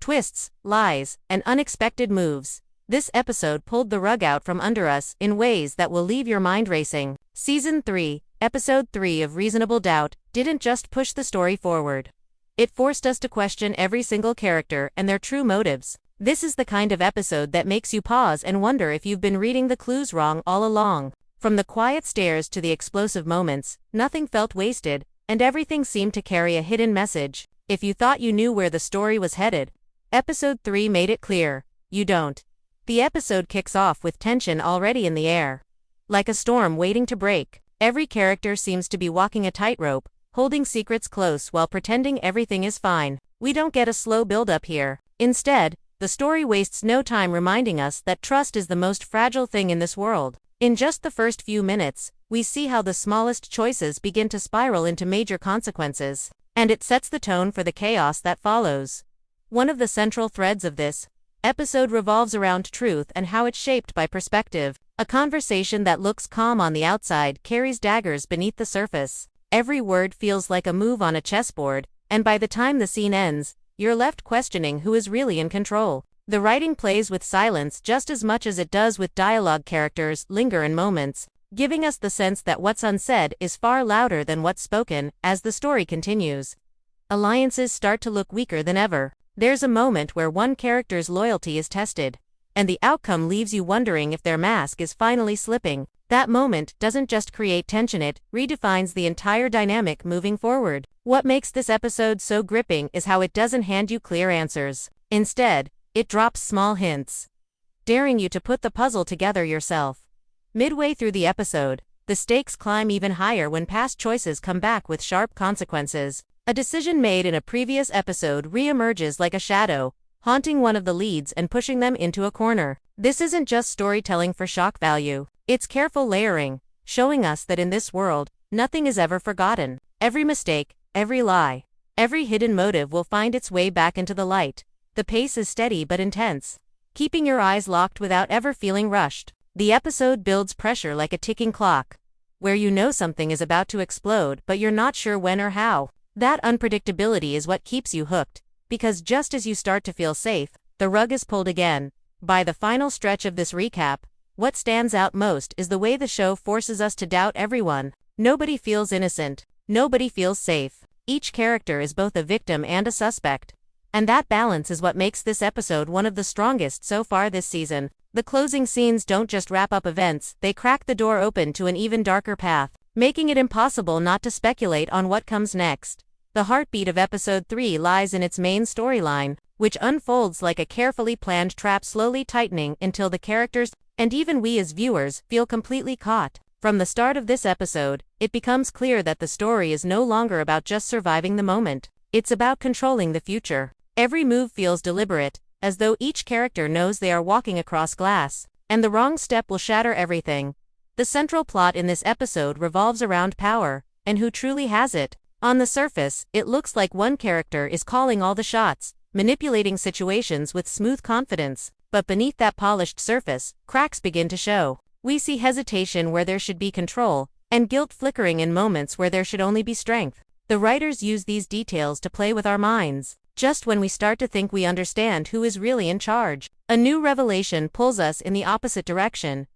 twists, lies, and unexpected moves. This episode pulled the rug out from under us in ways that will leave your mind racing. Season 3, Episode 3 of Reasonable Doubt didn't just push the story forward. It forced us to question every single character and their true motives. This is the kind of episode that makes you pause and wonder if you've been reading the clues wrong all along. From the quiet stares to the explosive moments, nothing felt wasted, and everything seemed to carry a hidden message. If you thought you knew where the story was headed, Episode 3 made it clear. You don't. The episode kicks off with tension already in the air. Like a storm waiting to break, every character seems to be walking a tightrope, holding secrets close while pretending everything is fine. We don't get a slow build-up here. Instead, the story wastes no time reminding us that trust is the most fragile thing in this world. In just the first few minutes, we see how the smallest choices begin to spiral into major consequences, and it sets the tone for the chaos that follows. One of the central threads of this episode revolves around truth and how it's shaped by perspective. A conversation that looks calm on the outside carries daggers beneath the surface. Every word feels like a move on a chessboard, and by the time the scene ends, you're left questioning who is really in control. The writing plays with silence just as much as it does with dialogue. Characters linger in moments, giving us the sense that what's unsaid is far louder than what's spoken. As the story continues, alliances start to look weaker than ever. There's a moment where one character's loyalty is tested, and the outcome leaves you wondering if their mask is finally slipping. That moment doesn't just create tension, it redefines the entire dynamic moving forward. What makes this episode so gripping is how it doesn't hand you clear answers. Instead, it drops small hints, daring you to put the puzzle together yourself. Midway through the episode, the stakes climb even higher when past choices come back with sharp consequences. A decision made in a previous episode re-emerges like a shadow, haunting one of the leads and pushing them into a corner. This isn't just storytelling for shock value. It's careful layering, showing us that in this world, nothing is ever forgotten. Every mistake, every lie, every hidden motive will find its way back into the light. The pace is steady but intense, keeping your eyes locked without ever feeling rushed. The episode builds pressure like a ticking clock, where you know something is about to explode but you're not sure when or how. That unpredictability is what keeps you hooked, because just as you start to feel safe, the rug is pulled again. By the final stretch of this recap, what stands out most is the way the show forces us to doubt everyone. Nobody feels innocent. Nobody feels safe. Each character is both a victim and a suspect. And that balance is what makes this episode one of the strongest so far this season. The closing scenes don't just wrap up events, they crack the door open to an even darker path, making it impossible not to speculate on what comes next. The heartbeat of Episode 3 lies in its main storyline, which unfolds like a carefully planned trap, slowly tightening until the characters, and even we as viewers, feel completely caught. From the start of this episode, it becomes clear that the story is no longer about just surviving the moment. It's about controlling the future. Every move feels deliberate, as though each character knows they are walking across glass, and the wrong step will shatter everything. The central plot in this episode revolves around power, and who truly has it. On the surface, it looks like one character is calling all the shots, manipulating situations with smooth confidence, but beneath that polished surface, cracks begin to show. We see hesitation where there should be control, and guilt flickering in moments where there should only be strength. The writers use these details to play with our minds. Just when we start to think we understand who is really in charge, a new revelation pulls us in the opposite direction.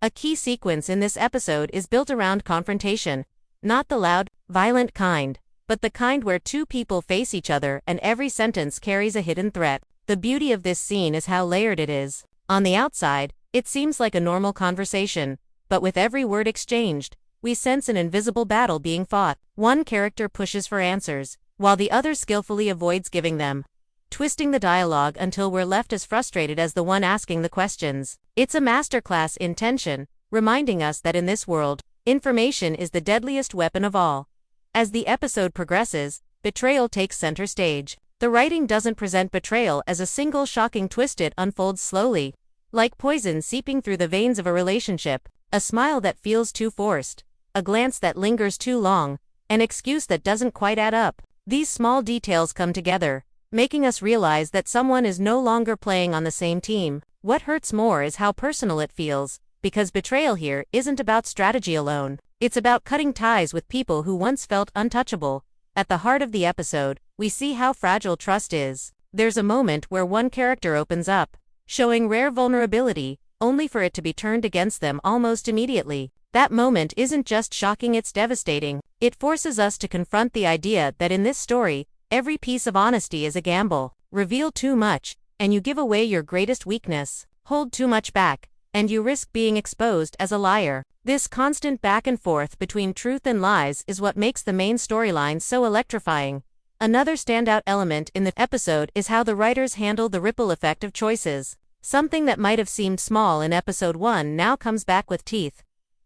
A key sequence in this episode is built around confrontation, not the loud, violent kind, but the kind where two people face each other and every sentence carries a hidden threat. The beauty of this scene is how layered it is. On the outside, it seems like a normal conversation, but with every word exchanged, we sense an invisible battle being fought. One character pushes for answers, while the other skillfully avoids giving them, twisting the dialogue until we're left as frustrated as the one asking the questions. It's a masterclass in tension, reminding us that in this world, information is the deadliest weapon of all. As the episode progresses, betrayal takes center stage. The writing doesn't present betrayal as a single shocking twist, it unfolds slowly, like poison seeping through the veins of a relationship. A smile that feels too forced, a glance that lingers too long, an excuse that doesn't quite add up. These small details come together, making us realize that someone is no longer playing on the same team. What hurts more is how personal it feels, because betrayal here isn't about strategy alone. It's about cutting ties with people who once felt untouchable. At the heart of the episode, we see how fragile trust is. There's a moment where one character opens up, showing rare vulnerability, only for it to be turned against them almost immediately. That moment isn't just shocking, it's devastating. It forces us to confront the idea that in this story, every piece of honesty is a gamble. Reveal too much, and you give away your greatest weakness. Hold too much back, and you risk being exposed as a liar. This constant back and forth between truth and lies is what makes the main storyline so electrifying. Another standout element in the episode is how the writers handle the ripple effect of choices. Something that might have seemed small in episode 1 now comes back with teeth,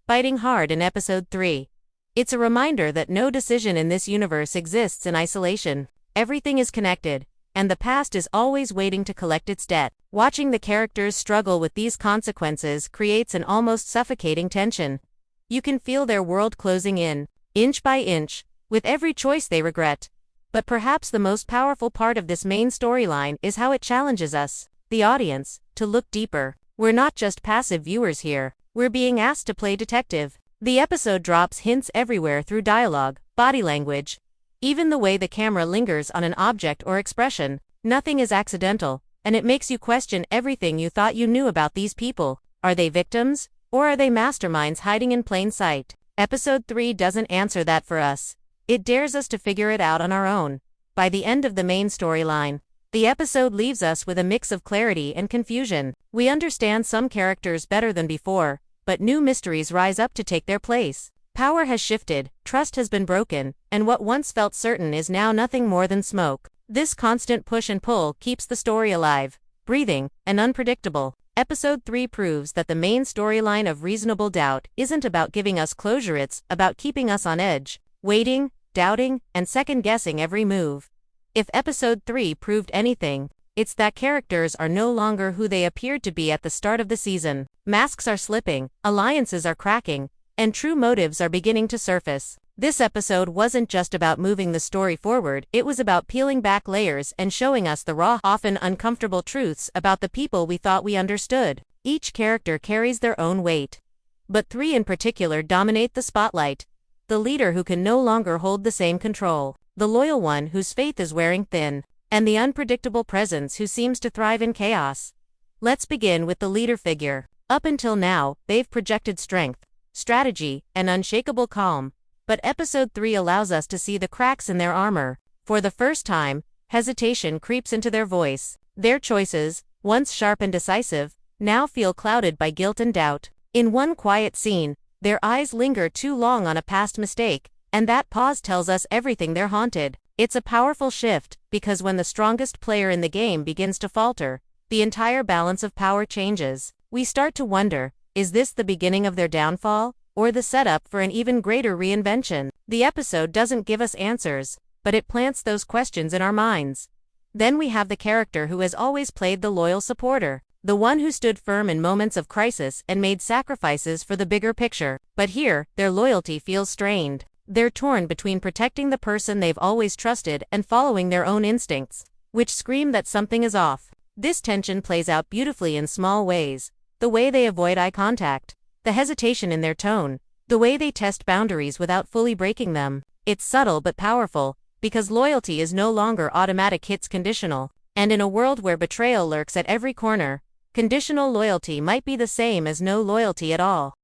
biting hard in episode 3. It's a reminder that no decision in this universe exists in isolation. Everything is connected, and the past is always waiting to collect its debt. Watching the characters struggle with these consequences creates an almost suffocating tension. You can feel their world closing in, inch by inch, with every choice they regret. But perhaps the most powerful part of this main storyline is how it challenges us, the audience, to look deeper. We're not just passive viewers here, we're being asked to play detective. The episode drops hints everywhere through dialogue, body language, even the way the camera lingers on an object or expression. Nothing is accidental, and it makes you question everything you thought you knew about these people. Are they victims, or are they masterminds hiding in plain sight? Episode 3 doesn't answer that for us. It dares us to figure it out on our own. By the end of the main storyline, the episode leaves us with a mix of clarity and confusion. We understand some characters better than before, but new mysteries rise up to take their place. Power has shifted, trust has been broken, and what once felt certain is now nothing more than smoke. This constant push and pull keeps the story alive, breathing, and unpredictable. Episode 3 proves that the main storyline of Reasonable Doubt isn't about giving us closure, it's about keeping us on edge, waiting, doubting, and second-guessing every move. If episode 3 proved anything, it's that characters are no longer who they appeared to be at the start of the season. Masks are slipping, alliances are cracking, and true motives are beginning to surface. This episode wasn't just about moving the story forward, it was about peeling back layers and showing us the raw, often uncomfortable truths about the people we thought we understood. Each character carries their own weight, but 3 in particular dominate the spotlight. The leader who can no longer hold the same control, the loyal one whose faith is wearing thin, and the unpredictable presence who seems to thrive in chaos. Let's begin with the leader figure. Up until now, they've projected strength, strategy, and unshakable calm, but episode 3 allows us to see the cracks in their armor. For the first time, hesitation creeps into their voice. Their choices, once sharp and decisive, now feel clouded by guilt and doubt. In one quiet scene, their eyes linger too long on a past mistake, and that pause tells us everything they're haunted. It's a powerful shift, because when the strongest player in the game begins to falter, the entire balance of power changes. We start to wonder, is this the beginning of their downfall, or the setup for an even greater reinvention? The episode doesn't give us answers, but it plants those questions in our minds. Then we have the character who has always played the loyal supporter, the one who stood firm in moments of crisis and made sacrifices for the bigger picture. But here, their loyalty feels strained. They're torn between protecting the person they've always trusted and following their own instincts, which scream that something is off. This tension plays out beautifully in small ways. The way they avoid eye contact, the hesitation in their tone, the way they test boundaries without fully breaking them. It's subtle but powerful, because loyalty is no longer automatic, it's conditional. And in a world where betrayal lurks at every corner, conditional loyalty might be the same as no loyalty at all.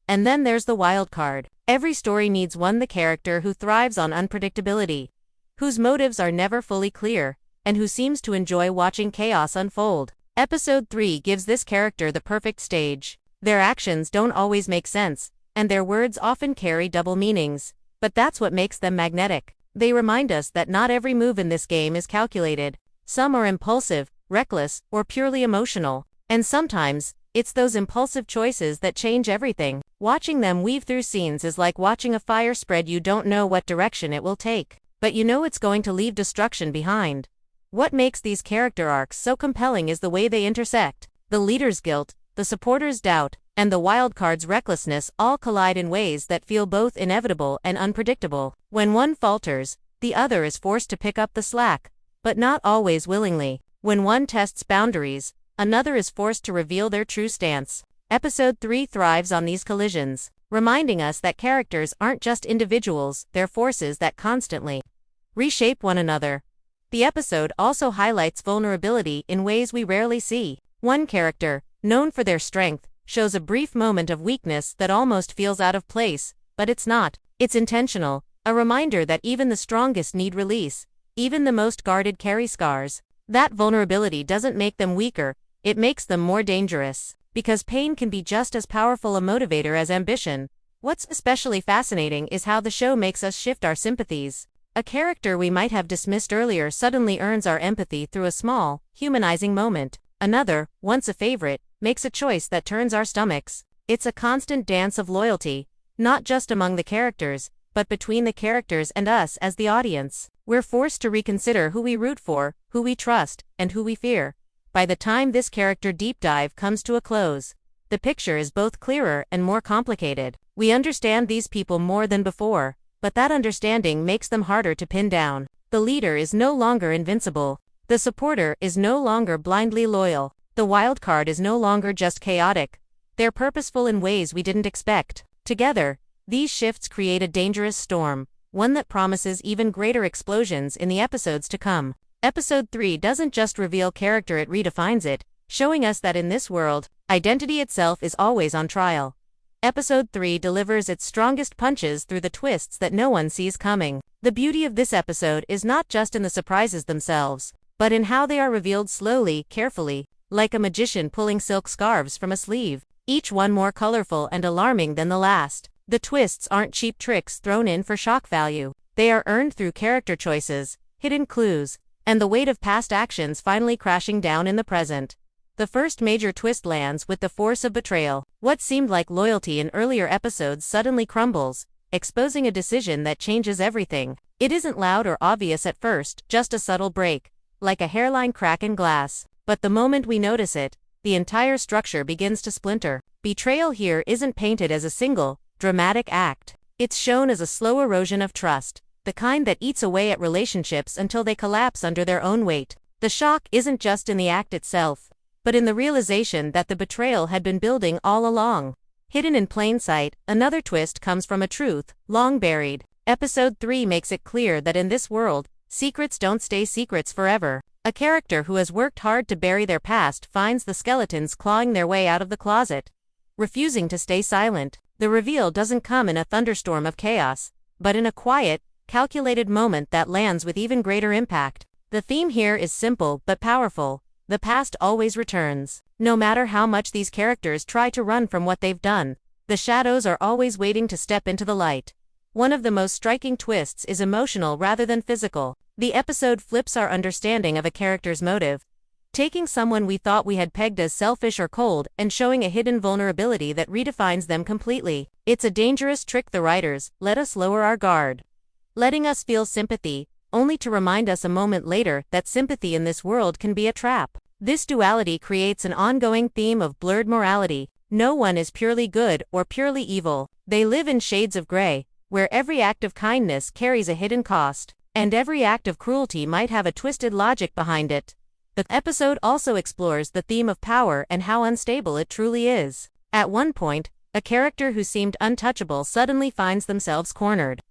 And then there's the wild card. Every story needs one, the character who thrives on unpredictability, whose motives are never fully clear, and who seems to enjoy watching chaos unfold. Episode 3 gives this character the perfect stage. Their actions don't always make sense, and their words often carry double meanings, but that's what makes them magnetic. They remind us that not every move in this game is calculated. Some are impulsive, reckless, or purely emotional, and sometimes, it's those impulsive choices that change everything. Watching them weave through scenes is like watching a fire spread. You don't know what direction it will take, but you know it's going to leave destruction behind. What makes these character arcs so compelling is the way they intersect. The leader's guilt, the supporter's doubt, and the wildcard's recklessness all collide in ways that feel both inevitable and unpredictable. When one falters, the other is forced to pick up the slack, but not always willingly. When one tests boundaries, another is forced to reveal their true stance. Episode 3 thrives on these collisions, reminding us that characters aren't just individuals, they're forces that constantly reshape one another. The episode also highlights vulnerability in ways we rarely see. One character, known for their strength, shows a brief moment of weakness that almost feels out of place, but it's not. It's intentional, a reminder that even the strongest need release. Even the most guarded carry scars. That vulnerability doesn't make them weaker, it makes them more dangerous. Because pain can be just as powerful a motivator as ambition. What's especially fascinating is how the show makes us shift our sympathies. A character we might have dismissed earlier suddenly earns our empathy through a small, humanizing moment. Another, once a favorite, makes a choice that turns our stomachs. It's a constant dance of loyalty, not just among the characters, but between the characters and us as the audience. We're forced to reconsider who we root for, who we trust, and who we fear. By the time this character deep dive comes to a close, the picture is both clearer and more complicated. We understand these people more than before, but that understanding makes them harder to pin down. The leader is no longer invincible. The supporter is no longer blindly loyal. The wild card is no longer just chaotic. They're purposeful in ways we didn't expect. Together, these shifts create a dangerous storm, one that promises even greater explosions in the episodes to come. Episode 3 doesn't just reveal character, it redefines it, showing us that in this world, identity itself is always on trial. Episode 3 delivers its strongest punches through the twists that no one sees coming. The beauty of this episode is not just in the surprises themselves, but in how they are revealed slowly, carefully, like a magician pulling silk scarves from a sleeve, each one more colorful and alarming than the last. The twists aren't cheap tricks thrown in for shock value. They are earned through character choices, hidden clues, and the weight of past actions finally crashing down in the present. The first major twist lands with the force of betrayal. What seemed like loyalty in earlier episodes suddenly crumbles, exposing a decision that changes everything. It isn't loud or obvious at first, just a subtle break, like a hairline crack in glass. But the moment we notice it, the entire structure begins to splinter. Betrayal here isn't painted as a single, dramatic act. It's shown as a slow erosion of trust, the kind that eats away at relationships until they collapse under their own weight. The shock isn't just in the act itself, but in the realization that the betrayal had been building all along. Hidden in plain sight, another twist comes from a truth, long buried. Episode 3 makes it clear that in this world, secrets don't stay secrets forever. A character who has worked hard to bury their past finds the skeletons clawing their way out of the closet, refusing to stay silent. The reveal doesn't come in a thunderstorm of chaos, but in a quiet, calculated moment that lands with even greater impact. The theme here is simple but powerful. The past always returns. No matter how much these characters try to run from what they've done, the shadows are always waiting to step into the light. One of the most striking twists is emotional rather than physical. The episode flips our understanding of a character's motive, taking someone we thought we had pegged as selfish or cold and showing a hidden vulnerability that redefines them completely. It's a dangerous trick the writers let us lower our guard, letting us feel sympathy, only to remind us a moment later that sympathy in this world can be a trap. This duality creates an ongoing theme of blurred morality. No one is purely good or purely evil. They live in shades of gray, where every act of kindness carries a hidden cost, and every act of cruelty might have a twisted logic behind it. The episode also explores the theme of power and how unstable it truly is. At one point, a character who seemed untouchable suddenly finds themselves cornered,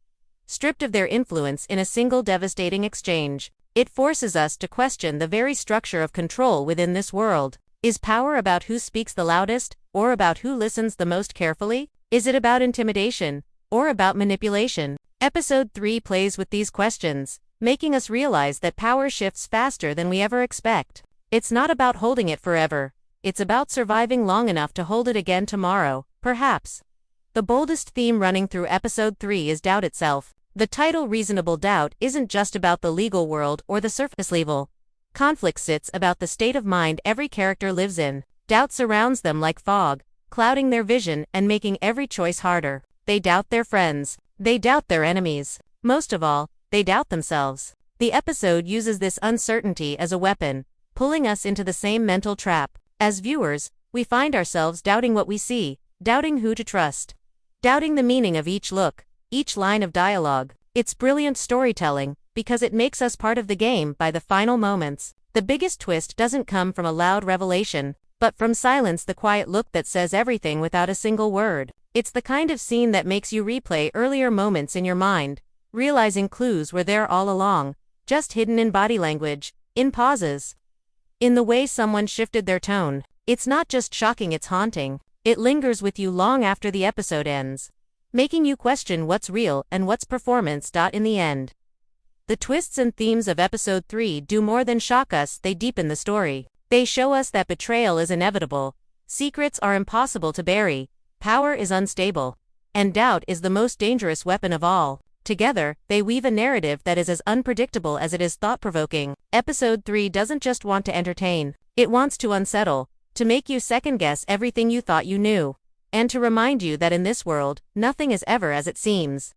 stripped of their influence in a single devastating exchange. It forces us to question the very structure of control within this world. Is power about who speaks the loudest, or about who listens the most carefully? Is it about intimidation, or about manipulation? Episode 3 plays with these questions, making us realize that power shifts faster than we ever expect. It's not about holding it forever. It's about surviving long enough to hold it again tomorrow, perhaps. The boldest theme running through Episode 3 is doubt itself. The title Reasonable Doubt isn't just about the legal world or the surface level. Conflict sits about the state of mind every character lives in. Doubt surrounds them like fog, clouding their vision and making every choice harder. They doubt their friends. They doubt their enemies. Most of all, they doubt themselves. The episode uses this uncertainty as a weapon, pulling us into the same mental trap. As viewers, we find ourselves doubting what we see, doubting who to trust, doubting the meaning of each look, each line of dialogue. It's brilliant storytelling, because it makes us part of the game by the final moments. The biggest twist doesn't come from a loud revelation, but from silence, the quiet look that says everything without a single word. It's the kind of scene that makes you replay earlier moments in your mind, realizing clues were there all along, just hidden in body language, in pauses, in the way someone shifted their tone. It's not just shocking, it's haunting. It lingers with you long after the episode ends, making you question what's real and what's performance. In the end, the twists and themes of episode 3 do more than shock us, they deepen the story. They show us that betrayal is inevitable, secrets are impossible to bury, power is unstable, and doubt is the most dangerous weapon of all. Together, they weave a narrative that is as unpredictable as it is thought-provoking. Episode 3 doesn't just want to entertain, it wants to unsettle, to make you second-guess everything you thought you knew, and to remind you that in this world, nothing is ever as it seems.